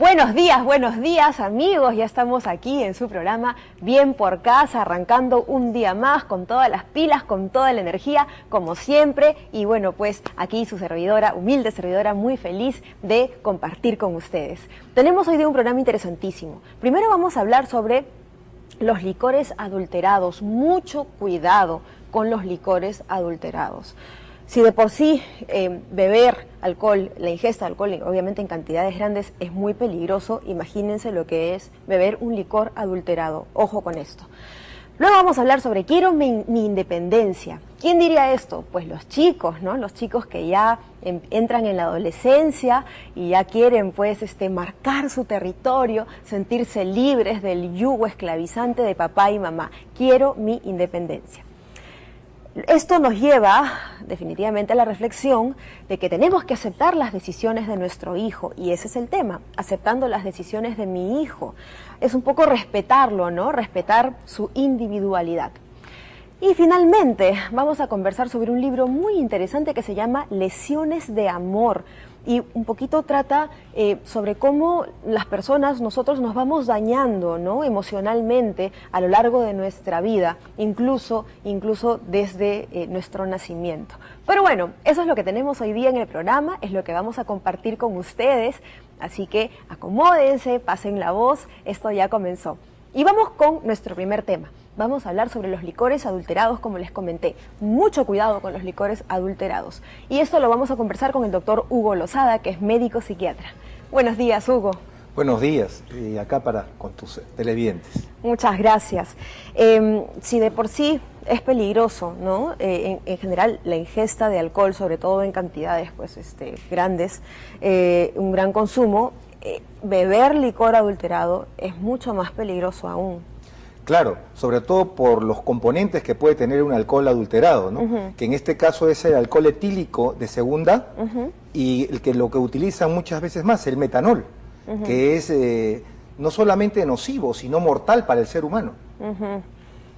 Buenos días amigos, ya estamos aquí en su programa Bien por Casa, arrancando un día más con todas las pilas, con toda la energía, como siempre. Y bueno, pues aquí su servidora, humilde servidora, muy feliz de compartir con ustedes. Tenemos hoy día un programa interesantísimo. Primero vamos a hablar sobre los licores adulterados. Mucho cuidado con los licores adulterados. Si de por sí beber alcohol, la ingesta de alcohol, obviamente en cantidades grandes, es muy peligroso, imagínense lo que es beber un licor adulterado. Ojo con esto. Luego vamos a hablar sobre quiero mi independencia. ¿Quién diría esto? Pues los chicos, ¿no? Los chicos que ya entran en la adolescencia y ya quieren pues marcar su territorio, sentirse libres del yugo esclavizante de papá y mamá. Quiero mi independencia. Esto nos lleva definitivamente a la reflexión de que tenemos que aceptar las decisiones de nuestro hijo, y ese es el tema, aceptando las decisiones de mi hijo. Es un poco respetarlo, ¿no? Respetar su individualidad. Y finalmente vamos a conversar sobre un libro muy interesante que se llama Lesiones de Amor, y un poquito trata sobre cómo las personas, nosotros nos vamos dañando, ¿no? Emocionalmente a lo largo de nuestra vida, incluso desde nuestro nacimiento. Pero bueno, eso es lo que tenemos hoy día en el programa, es lo que vamos a compartir con ustedes, así que acomódense, pasen la voz, esto ya comenzó. Y vamos con nuestro primer tema. Vamos a hablar sobre los licores adulterados, como les comenté. Mucho cuidado con los licores adulterados. Y esto lo vamos a conversar con el doctor Hugo Lozada, que es médico psiquiatra. Buenos días, Hugo. Buenos días, y acá con tus televidentes. Muchas gracias. Si de por sí es peligroso, ¿no? En general, la ingesta de alcohol, sobre todo en cantidades pues, grandes, un gran consumo, beber licor adulterado es mucho más peligroso aún. Claro, sobre todo por los componentes que puede tener un alcohol adulterado, ¿no? Que en este caso es el alcohol etílico de segunda y lo que utilizan muchas veces más, el metanol, que es no solamente nocivo, sino mortal para el ser humano.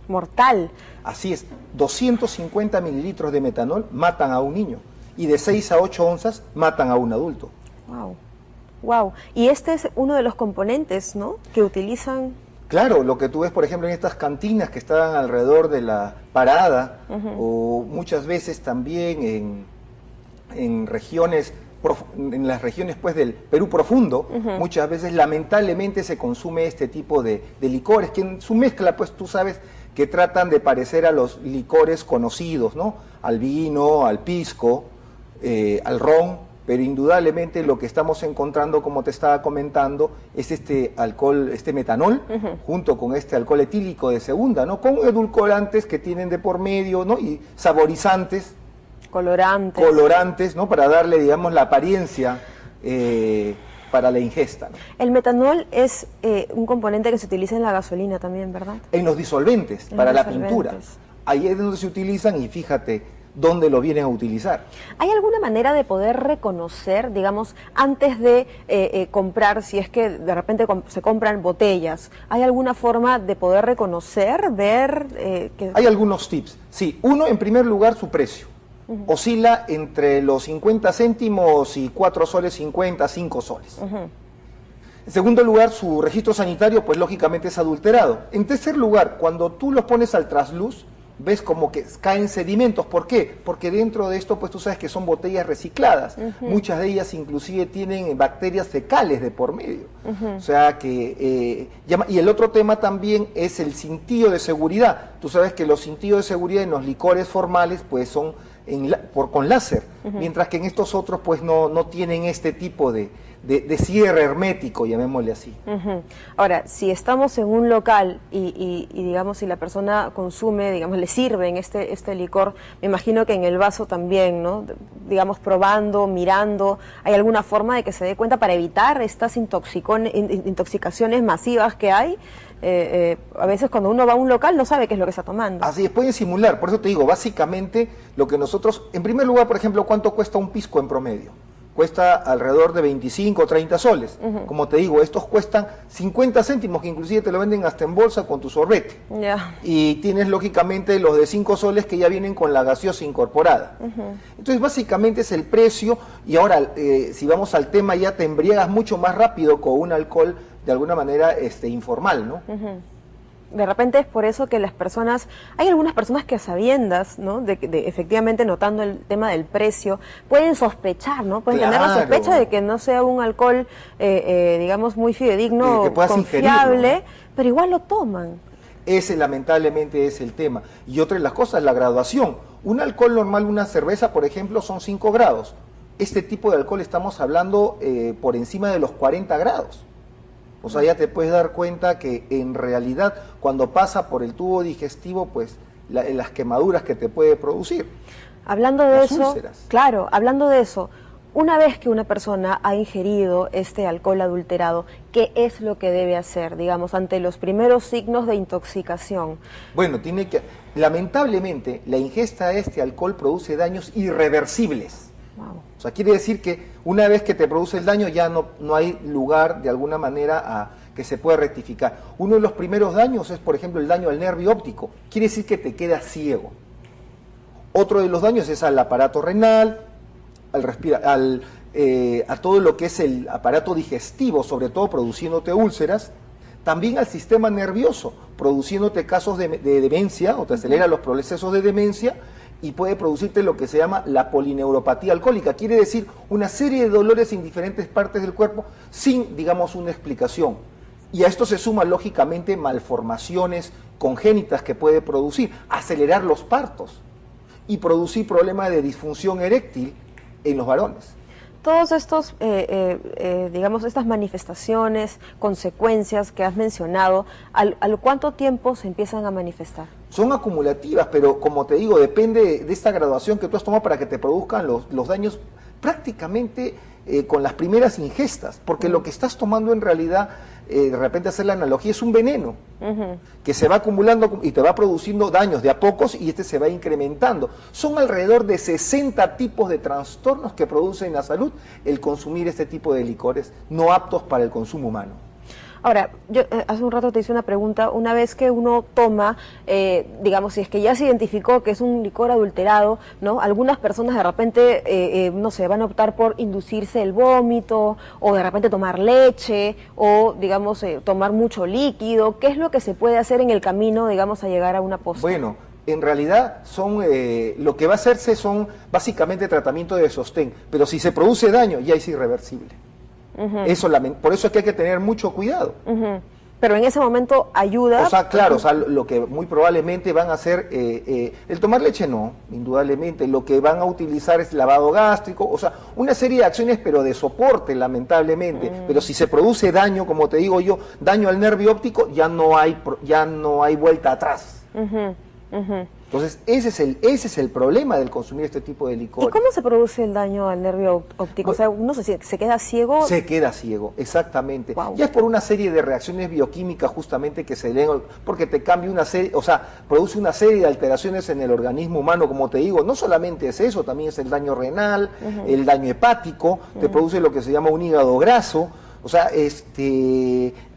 Mortal. Así es, 250 mililitros de metanol matan a un niño y de 6 a 8 onzas matan a un adulto. Wow. Wow. Y este es uno de los componentes, ¿no?, que utilizan. Claro, lo que tú ves, por ejemplo, en estas cantinas que están alrededor de la parada, o muchas veces también en regiones, en las regiones pues del Perú profundo, muchas veces lamentablemente se consume este tipo de licores, que en su mezcla, pues tú sabes que tratan de parecer a los licores conocidos, ¿no? Al vino, al pisco, al ron. Pero indudablemente lo que estamos encontrando, como te estaba comentando, es este alcohol, este metanol, junto con este alcohol etílico de segunda, ¿no? Con edulcorantes que tienen de por medio, ¿no? Y saborizantes. Colorantes, ¿no? Para darle, digamos, la apariencia para la ingesta, ¿no? El metanol es un componente que se utiliza en la gasolina también, ¿verdad? En los disolventes, para la pintura. Ahí es donde se utilizan y fíjate dónde lo vienen a utilizar. ¿Hay alguna manera de poder reconocer, digamos, antes de comprar, si es que de repente se compran botellas, ¿hay alguna forma de poder reconocer, ver? Hay algunos tips. Sí, uno, en primer lugar, su precio. Oscila entre los 50 céntimos y 4 soles 50, 5 soles. En segundo lugar, su registro sanitario, pues lógicamente es adulterado. En tercer lugar, cuando tú los pones al trasluz, ves como que caen sedimentos. ¿Por qué? Porque dentro de esto, pues tú sabes que son botellas recicladas. Muchas de ellas inclusive tienen bacterias fecales de por medio. O sea que... y el otro tema también es el cintillo de seguridad. Tú sabes que los cintillos de seguridad en los licores formales pues son con láser, mientras que en estos otros pues no tienen este tipo de cierre hermético, llamémosle así. Ahora, si estamos en un local y digamos, si la persona consume, digamos, le sirven este licor, me imagino que en el vaso también, ¿no? Digamos, probando, mirando, ¿hay alguna forma de que se dé cuenta para evitar estas intoxicaciones masivas que hay? A veces cuando uno va a un local no sabe qué es lo que está tomando. Así es, pueden simular, por eso te digo, básicamente lo que nosotros, en primer lugar, por ejemplo, ¿cuánto cuesta un pisco en promedio? cuesta alrededor de 25 o 30 soles. Como te digo, estos cuestan 50 céntimos, que inclusive te lo venden hasta en bolsa con tu sorbete. Y tienes lógicamente los de 5 soles que ya vienen con la gaseosa incorporada. Entonces básicamente es el precio, y ahora si vamos al tema, ya te embriagas mucho más rápido con un alcohol de alguna manera informal, ¿no? De repente es por eso que las personas, hay algunas personas que a sabiendas, ¿no? de efectivamente notando el tema del precio, pueden sospechar, ¿no? Pueden tener la sospecha de que no sea un alcohol, digamos, muy fidedigno, confiable, pero igual lo toman. Ese lamentablemente es el tema. Y otra de las cosas, la graduación. Un alcohol normal, una cerveza, por ejemplo, son 5 grados. Este tipo de alcohol estamos hablando por encima de los 40 grados. O sea, ya te puedes dar cuenta que en realidad cuando pasa por el tubo digestivo, pues las quemaduras que te puede producir. Hablando de eso, úlceras. Claro, hablando de eso, una vez que una persona ha ingerido este alcohol adulterado, ¿qué es lo que debe hacer, digamos, ante los primeros signos de intoxicación? Bueno, lamentablemente, la ingesta de este alcohol produce daños irreversibles. O sea, quiere decir que una vez que te produce el daño ya no hay lugar de alguna manera a que se pueda rectificar. Uno de los primeros daños es, por ejemplo, el daño al nervio óptico. Quiere decir que te quedas ciego. Otro de los daños es al aparato renal, a todo lo que es el aparato digestivo, sobre todo produciéndote úlceras. También al sistema nervioso, produciéndote casos de demencia, o te acelera los procesos de demencia, y puede producirte lo que se llama la polineuropatía alcohólica. Quiere decir una serie de dolores en diferentes partes del cuerpo sin, digamos, una explicación. Y a esto se suman, lógicamente, malformaciones congénitas que puede producir, acelerar los partos y producir problemas de disfunción eréctil en los varones. Todos estos, digamos, estas manifestaciones, consecuencias que has mencionado, ¿al cuánto tiempo se empiezan a manifestar? Son acumulativas, pero como te digo, depende de esta graduación que tú has tomado para que te produzcan los daños prácticamente con las primeras ingestas, porque lo que estás tomando en realidad, de repente hacer la analogía, es un veneno que se va acumulando y te va produciendo daños de a pocos y se va incrementando. Son alrededor de 60 tipos de trastornos que producen en la salud el consumir este tipo de licores no aptos para el consumo humano. Ahora, yo hace un rato te hice una pregunta, una vez que uno toma, digamos, si es que ya se identificó que es un licor adulterado, ¿no? Algunas personas de repente, no sé, van a optar por inducirse el vómito, o de repente tomar leche, o, digamos, tomar mucho líquido. ¿Qué es lo que se puede hacer en el camino, digamos, a llegar a una postre? Bueno, en realidad lo que va a hacerse son básicamente tratamiento de sostén, pero si se produce daño ya es irreversible. Por eso es que hay que tener mucho cuidado. Pero en ese momento ayuda. O sea, claro, o sea, lo que muy probablemente van a hacer, el tomar leche no, indudablemente, lo que van a utilizar es lavado gástrico, o sea, una serie de acciones, pero de soporte, lamentablemente. Pero si se produce daño, como te digo yo, daño al nervio óptico, ya no hay vuelta atrás. Entonces, ese es el problema del consumir este tipo de licor. ¿Y cómo se produce el daño al nervio óptico? O sea, uno se queda ciego. Se queda ciego, exactamente. Ya es por una serie de reacciones bioquímicas justamente que se leen, porque te cambia una serie, o sea, produce una serie de alteraciones en el organismo humano, como te digo. No solamente es eso, también es el daño renal, el daño hepático, te produce lo que se llama un hígado graso, o sea,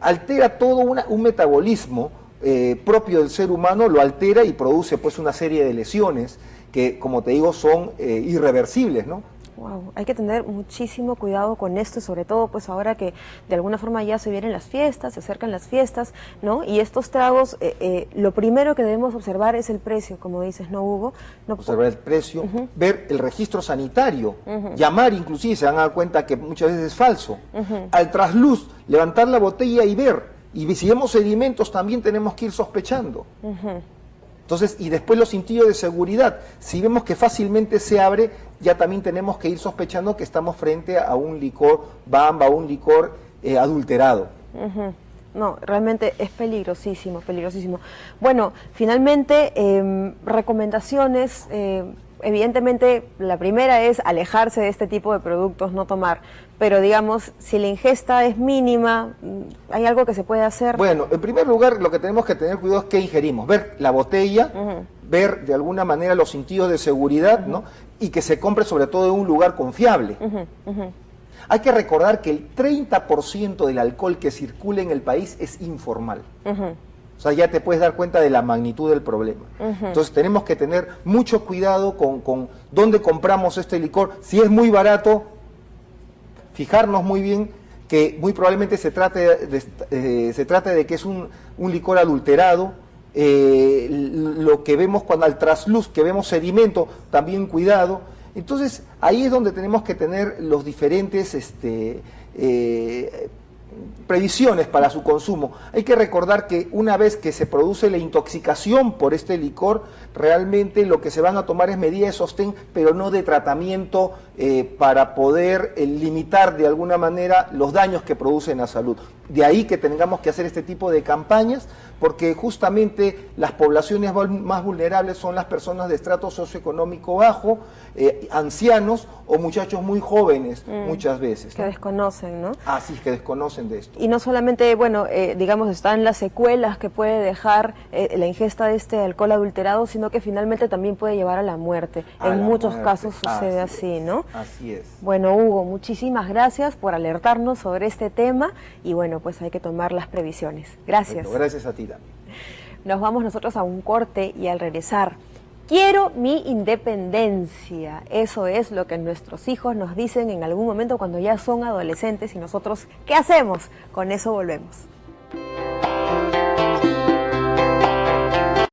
altera todo un metabolismo propio del ser humano, lo altera y produce pues una serie de lesiones que, como te digo, son irreversibles, ¿no? Wow, hay que tener muchísimo cuidado con esto, sobre todo pues ahora que de alguna forma ya se vienen las fiestas, se acercan las fiestas, ¿no? Y estos tragos, lo primero que debemos observar es el precio, como dices, ¿no, Hugo? Observar el precio, ver el registro sanitario, llamar inclusive, se van a dar cuenta que muchas veces es falso. Al trasluz, levantar la botella y ver. Y si vemos sedimentos también tenemos que ir sospechando. Entonces, y después los cintillos de seguridad. Si vemos que fácilmente se abre, ya también tenemos que ir sospechando que estamos frente a un licor bamba, un licor adulterado. No, realmente es peligrosísimo, peligrosísimo. Bueno, finalmente, recomendaciones evidentemente la primera es alejarse de este tipo de productos, no tomar, pero digamos, si la ingesta es mínima, ¿hay algo que se puede hacer? Bueno, en primer lugar, lo que tenemos que tener cuidado es qué ingerimos, ver la botella, ver de alguna manera los sentidos de seguridad, ¿no? Y que se compre sobre todo en un lugar confiable. Hay que recordar que el 30% del alcohol que circula en el país es informal. O sea, ya te puedes dar cuenta de la magnitud del problema. Entonces tenemos que tener mucho cuidado con dónde compramos este licor. Si es muy barato, fijarnos muy bien que muy probablemente se trate de que es un licor adulterado. Lo que vemos cuando al trasluz, que vemos sedimento, también cuidado. Entonces ahí es donde tenemos que tener los diferentes previsiones para su consumo. Hay que recordar que una vez que se produce la intoxicación por este licor, realmente lo que se van a tomar es medidas de sostén, pero no de tratamiento para poder limitar de alguna manera los daños que producen a la salud. De ahí que tengamos que hacer este tipo de campañas, porque justamente las poblaciones más vulnerables son las personas de estrato socioeconómico bajo, ancianos o muchachos muy jóvenes muchas veces, ¿no? Que desconocen, ¿no? Ah, sí, que desconocen de esto. Y no solamente, bueno, digamos, están las secuelas que puede dejar la ingesta de este alcohol adulterado, sino que finalmente también puede llevar a la muerte. En muchos casos sucede así, ¿no? Así es. Bueno, Hugo, muchísimas gracias por alertarnos sobre este tema y bueno, pues hay que tomar las previsiones. Gracias. Bueno, gracias a ti también. Nos vamos nosotros a un corte y al regresar, quiero mi independencia. Eso es lo que nuestros hijos nos dicen en algún momento cuando ya son adolescentes y nosotros, ¿qué hacemos? Con eso volvemos.